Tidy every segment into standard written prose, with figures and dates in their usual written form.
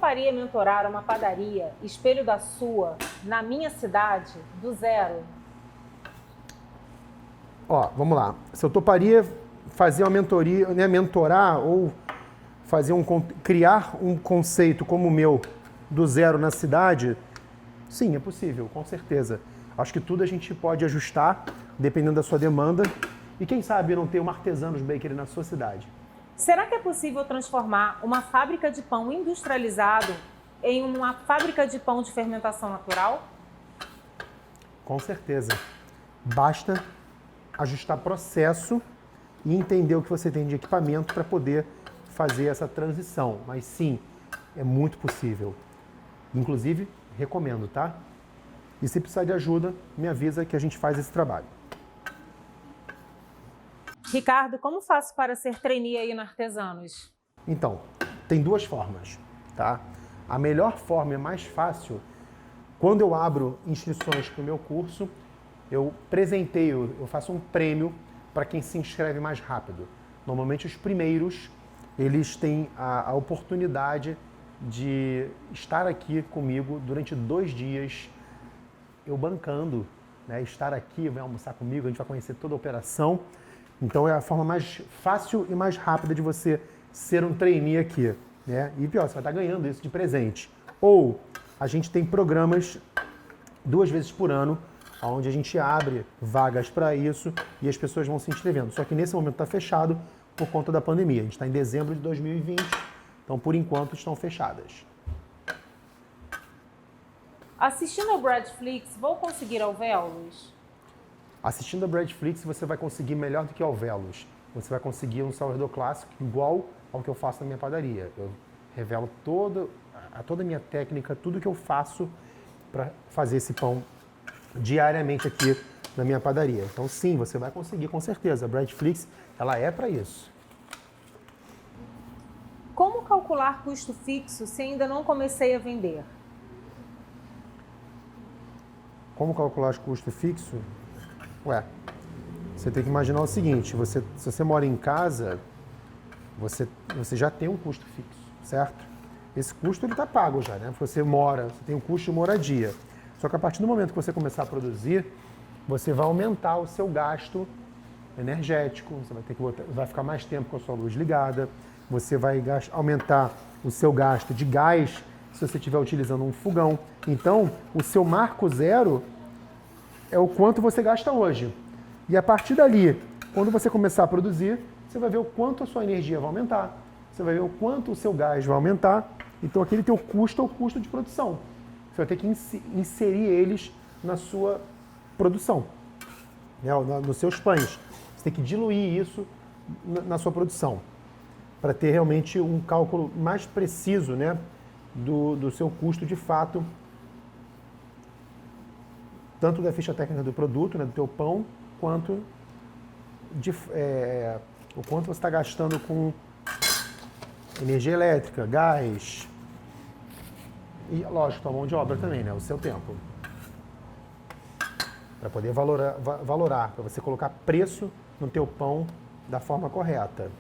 toparia mentorar uma padaria espelho da sua, na minha cidade, do zero? Ó, vamos lá. Se eu toparia fazer uma mentoria, né, mentorar ou criar um conceito como o meu do zero na cidade, sim, é possível, com certeza. Acho que tudo a gente pode ajustar, dependendo da sua demanda. E quem sabe não ter um Artesano's Bakery na sua cidade. Será que é possível transformar uma fábrica de pão industrializado em uma fábrica de pão de fermentação natural? Com certeza. Basta ajustar processo e entender o que você tem de equipamento para poder fazer essa transição. Mas sim, é muito possível. Inclusive, recomendo, tá? E se precisar de ajuda, me avisa que a gente faz esse trabalho. Ricardo, como faço para ser trainee aí no Artesano's? Então, tem duas formas, tá? A melhor forma e mais fácil, quando eu abro inscrições para o meu curso, eu presenteio, eu faço um prêmio para quem se inscreve mais rápido. Normalmente os primeiros, eles têm a oportunidade de estar aqui comigo durante 2 dias, eu bancando, né? Estar aqui, vai almoçar comigo, a gente vai conhecer toda a operação. Então é a forma mais fácil e mais rápida de você ser um trainee aqui, né? E pior, você vai estar ganhando isso de presente. Ou a gente tem programas 2 vezes por ano, onde a gente abre vagas para isso e as pessoas vão se inscrevendo. Só que nesse momento está fechado por conta da pandemia. A gente está em dezembro de 2020, então por enquanto estão fechadas. Assistindo ao Bradflix, vou conseguir alvéolos? Assistindo a Bradflix, você vai conseguir melhor do que alvéolos. Você vai conseguir um sourdough clássico igual ao que eu faço na minha padaria. Eu revelo toda a minha técnica, tudo que eu faço para fazer esse pão diariamente aqui na minha padaria. Então sim, você vai conseguir com certeza. A Bradflix, ela é para isso. Como calcular custo fixo se ainda não comecei a vender? Como calcular os custos fixos? Ué, você tem que imaginar o seguinte, se você mora em casa, você já tem um custo fixo, certo? Esse custo ele está pago já, né? Você tem um custo de moradia. Só que a partir do momento que você começar a produzir, você vai aumentar o seu gasto energético, você vai ficar mais tempo com a sua luz ligada, você vai aumentar o seu gasto de gás se você estiver utilizando um fogão. Então, o seu marco zero é o quanto você gasta hoje. E a partir dali, quando você começar a produzir, você vai ver o quanto a sua energia vai aumentar, você vai ver o quanto o seu gás vai aumentar. Então, aquele teu custo é o custo de produção. Você vai ter que inserir eles na sua produção, né, nos seus pães. Você tem que diluir isso na sua produção, para ter realmente um cálculo mais preciso, né, do seu custo de fato, tanto da ficha técnica do produto, né, do teu pão, quanto o quanto você está gastando com energia elétrica, gás e, lógico, a mão de obra também, né, o seu tempo. Para poder valorar, para você colocar preço no teu pão da forma correta.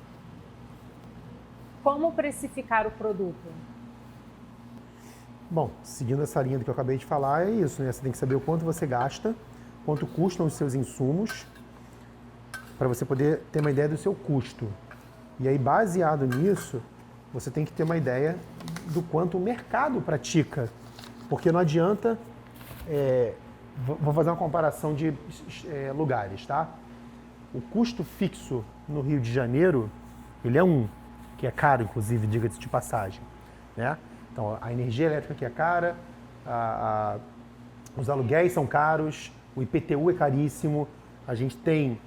Como precificar o produto? Bom, seguindo essa linha do que eu acabei de falar, é isso, né? Você tem que saber o quanto você gasta, quanto custam os seus insumos, para você poder ter uma ideia do seu custo. E aí, baseado nisso, você tem que ter uma ideia do quanto o mercado pratica. Porque não adianta... vou fazer uma comparação de lugares, tá? O custo fixo no Rio de Janeiro, ele é que é caro, inclusive, diga-se de passagem, né? Então, a energia elétrica aqui é cara, os aluguéis são caros, o IPTU é caríssimo, a gente tem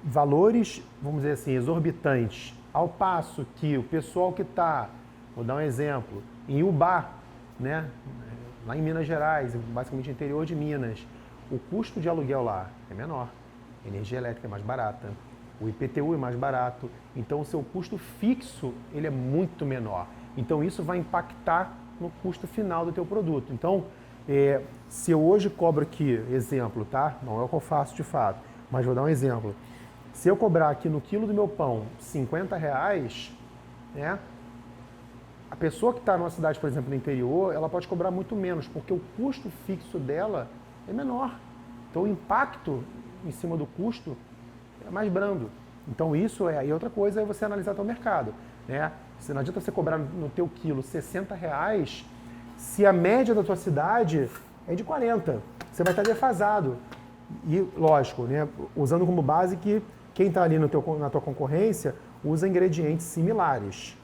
valores, vamos dizer assim, exorbitantes, ao passo que o pessoal que está, vou dar um exemplo, em Ubá, né, lá em Minas Gerais, basicamente interior de Minas, o custo de aluguel lá é menor, a energia elétrica é mais barata, o IPTU é mais barato, então o seu custo fixo ele é muito menor. Então isso vai impactar no custo final do teu produto. Então, se eu hoje cobro aqui, exemplo, tá? Não é o que eu faço de fato, mas vou dar um exemplo. Se eu cobrar aqui no quilo do meu pão R$50, né? a pessoa que está numa cidade, por exemplo, no interior, ela pode cobrar muito menos, porque o custo fixo dela é menor. Então, o impacto em cima do custo é mais brando. Então, isso é... E outra coisa é você analisar teu mercado, né? Não adianta você cobrar no teu quilo R$60, se a média da tua cidade é de 40. Você vai estar defasado. E, lógico, né? Usando como base que quem está ali na tua concorrência usa ingredientes similares.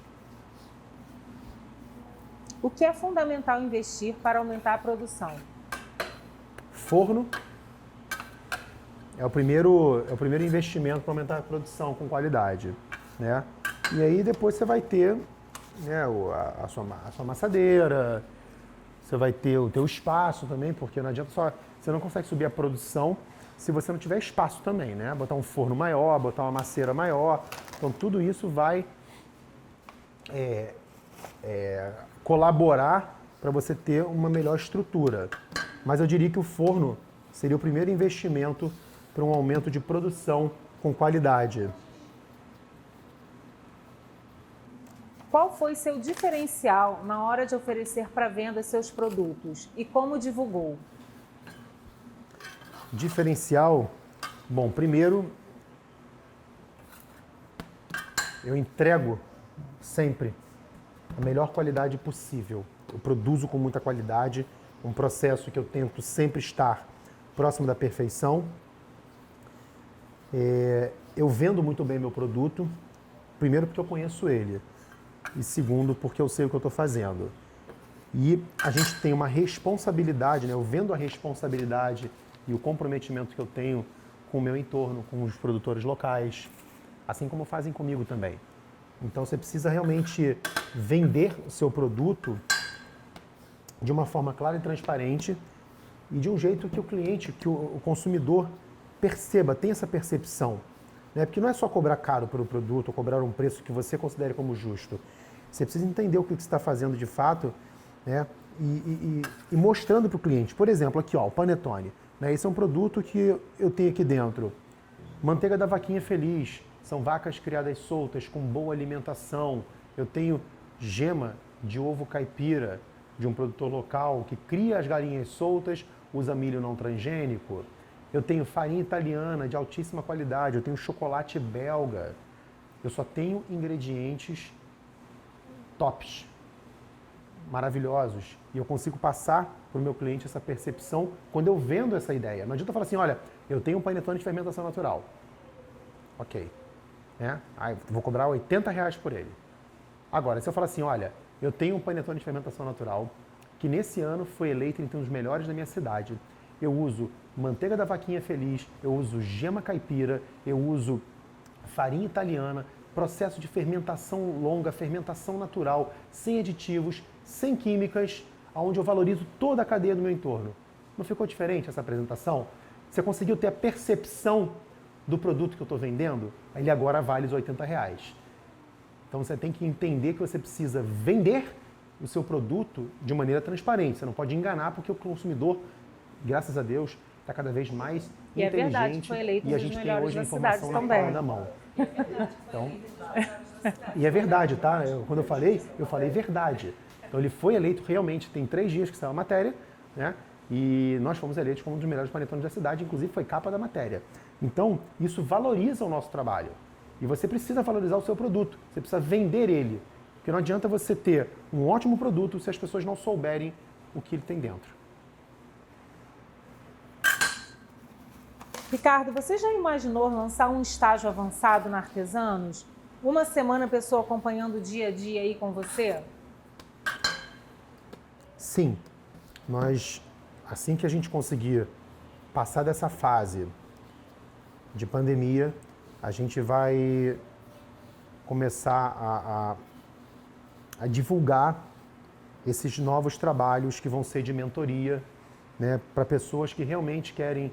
O que é fundamental investir para aumentar a produção? Forno é o primeiro investimento para aumentar a produção com qualidade, né? E aí depois você vai ter, né, a sua amassadeira, você vai ter o teu espaço também, porque não adianta só... Você não consegue subir a produção se você não tiver espaço também, né? Botar um forno maior, botar uma macieira maior. Então tudo isso vai colaborar para você ter uma melhor estrutura. Mas eu diria que o forno seria o primeiro investimento para um aumento de produção com qualidade. Qual foi seu diferencial na hora de oferecer para venda seus produtos e como divulgou? Diferencial? Bom, primeiro, eu entrego sempre a melhor qualidade possível. Eu produzo com muita qualidade, um processo que eu tento sempre estar próximo da perfeição. Eu vendo muito bem meu produto, primeiro porque eu conheço ele, e segundo porque eu sei o que eu estou fazendo. E a gente tem uma responsabilidade, né? Eu vendo a responsabilidade e o comprometimento que eu tenho com o meu entorno, com os produtores locais, assim como fazem comigo também. Então você precisa realmente vender o seu produto de uma forma clara e transparente e de um jeito que o cliente, que o consumidor perceba, tenha essa percepção, né? Porque não é só cobrar caro pelo produto ou cobrar um preço que você considere como justo. Você precisa entender o que você está fazendo de fato, né? E mostrando para o cliente. Por exemplo, aqui, ó, o Panetone. Né? Esse é um produto que eu tenho aqui dentro. Manteiga da vaquinha feliz. São vacas criadas soltas, com boa alimentação. Eu tenho gema de ovo caipira, de um produtor local que cria as galinhas soltas, usa milho não transgênico. Eu tenho farinha italiana de altíssima qualidade. Eu tenho chocolate belga. Eu só tenho ingredientes tops, maravilhosos. E eu consigo passar para o meu cliente essa percepção quando eu vendo essa ideia. Não adianta eu falar assim, olha, eu tenho um panetone de fermentação natural. Ok. Aí vou cobrar R$80 por ele. Agora, se eu falar assim, olha, eu tenho um panetone de fermentação natural que nesse ano foi eleito entre os melhores da minha cidade. Eu uso manteiga da vaquinha feliz, eu uso gema caipira, eu uso farinha italiana, processo de fermentação longa, fermentação natural, sem aditivos, sem químicas, onde eu valorizo toda a cadeia do meu entorno. Não ficou diferente essa apresentação? Você conseguiu ter a percepção do produto que eu estou vendendo? Ele agora vale os R$80. Então você tem que entender que você precisa vender o seu produto de maneira transparente. Você não pode enganar, porque o consumidor, graças a Deus, está cada vez mais inteligente. É verdade, foi eleito e a gente tem hoje a informação na palma da mão. Então, e é verdade, tá? Quando eu falei verdade. Então ele foi eleito realmente, tem 3 dias que saiu a matéria, né? E nós fomos eleitos como um dos melhores panetones da cidade, inclusive foi capa da matéria. Então, isso valoriza o nosso trabalho. E você precisa valorizar o seu produto, você precisa vender ele. Porque não adianta você ter um ótimo produto se as pessoas não souberem o que ele tem dentro. Ricardo, você já imaginou lançar um estágio avançado na Artesanos? Uma semana a pessoa acompanhando o dia a dia aí com você? Sim. Nós, assim que a gente conseguir passar dessa fase de pandemia, a gente vai começar a divulgar esses novos trabalhos que vão ser de mentoria, né, para pessoas que realmente querem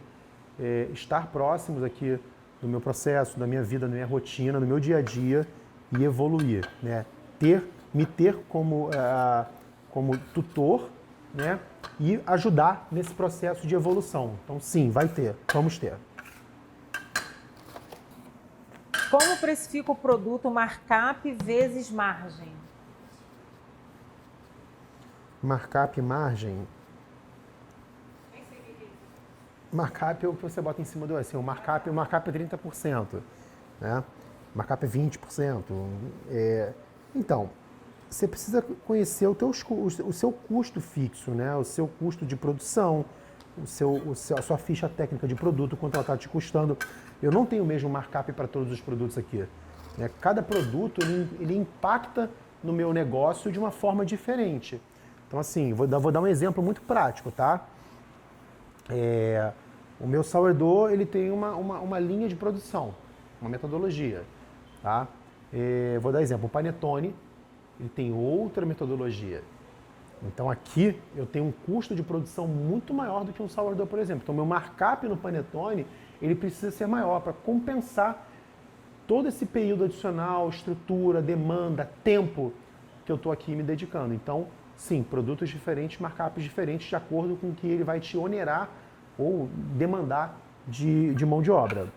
estar próximos aqui do meu processo, da minha vida, da minha rotina, do meu dia a dia e evoluir, né? Me ter como tutor, né? E ajudar nesse processo de evolução. Então, sim, vamos ter. Como precifica o produto markup vezes margem? Markup e margem. Markup é o que você bota em cima do assim, o markup é 30%, né? Markup é 20%. Então, você precisa conhecer o seu custo fixo, né? O seu custo de produção, a sua ficha técnica de produto, quanto ela está te custando. Eu não tenho o mesmo markup para todos os produtos aqui, né? Cada produto ele impacta no meu negócio de uma forma diferente. Então, assim, vou dar um exemplo muito prático, tá? O meu sourdough ele tem uma linha de produção, uma metodologia, tá? Vou dar exemplo, o panetone ele tem outra metodologia. Então aqui eu tenho um custo de produção muito maior do que um sourdough, por exemplo. Então meu markup no panetone ele precisa ser maior para compensar todo esse período adicional, estrutura, demanda, tempo que eu estou aqui me dedicando. Então, sim, produtos diferentes, markups diferentes de acordo com o que ele vai te onerar ou demandar de mão de obra.